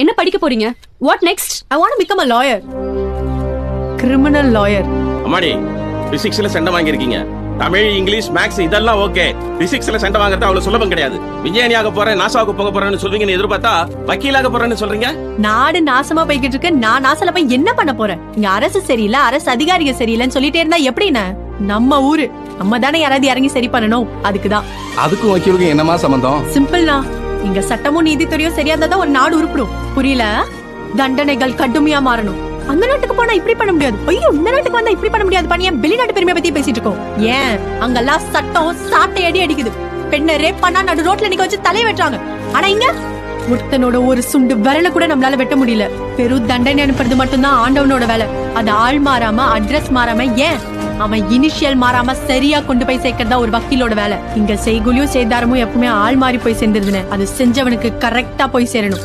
என்ன படிக்க போறீங்க? What next? I want to become a lawyer. Criminal lawyer. அம்மாடி, பிசிக்ஸ்ல சென்டம் வாங்கியிருக்கீங்க. தமிழ், இங்கிலீஷ், மேக்ஸ் இதெல்லாம் ஓகே. பிசிக்ஸ்ல சென்டம் வாங்குறது அவ்வளவு சுலபம் கிடையாது. விஞ்ஞானியாக போறேன், நாசாவுக்கு போக போறேன்னு சொல்வீங்கன்னு எதிர்பார்த்தா வக்கீலாக போறேன்னு சொல்றீங்க. நாடு நாசமா போய்கிட்டு இருக்கு. நான் நாசல போய் என்ன பண்ண போறேன்? இங்க அரசு சரியில்லை, அரசு அதிகாரிகள் சரியில்லைன்னு சொல்லிட்டே இருந்தா எப்படின்னு? நம்ம ஊரு நம்ம தானே யாராவது இறங்கி சரி பண்ணணும். அதுக்குதான். அதுக்கும் வக்கீலுக்கும் என்னமா சம்பந்தம்? சிம்பிள்னா, இங்க சட்டமும் நீதித்துறையும் சரியா இருந்தா ஒரு நாடு உருப்பிடும். புரியல? தண்டனைகள் கடுமையா மாறணும். அந்த நாட்டுக்கு போனா இப்படி பண்ண முடியாது, ஐயோ இந்த நாட்டுக்கு வந்தா இப்படி பண்ண முடியாது. பண்ணியா வெளிநாட்டு பெருமையை பத்தி பேசிட்டு இருக்கோம். ஏன் அங்கெல்லாம் சட்டம் சாட்டை அடி அடிக்குது. பெண்ணை ரேப் பண்ணா நடு ரோட்ல நிக்க வச்சு தலைய வெட்டுறாங்க. ஆனா இங்க ஒருத்தனோட ஒரு சுண்டு விரல கூட நம்மளால வெட்ட முடியல. பெரும் தண்டனை அனுப்புறது மட்டும்தான் ஆண்டவனோட வேலை. அது ஆள் மாறாம, அட்ரஸ் மாறாம, ஏன் அவன் இனிஷியல் மாறாம சரியா கொண்டு போய் சேர்க்கறதா ஒரு வக்கீலோட வேலை. இங்க செய்குலியும் சேதாரமும் எப்பவுமே ஆள் மாறி போய் சேர்ந்துருதுன்னு, அது செஞ்சவனுக்கு கரெக்டா போய் சேரணும்.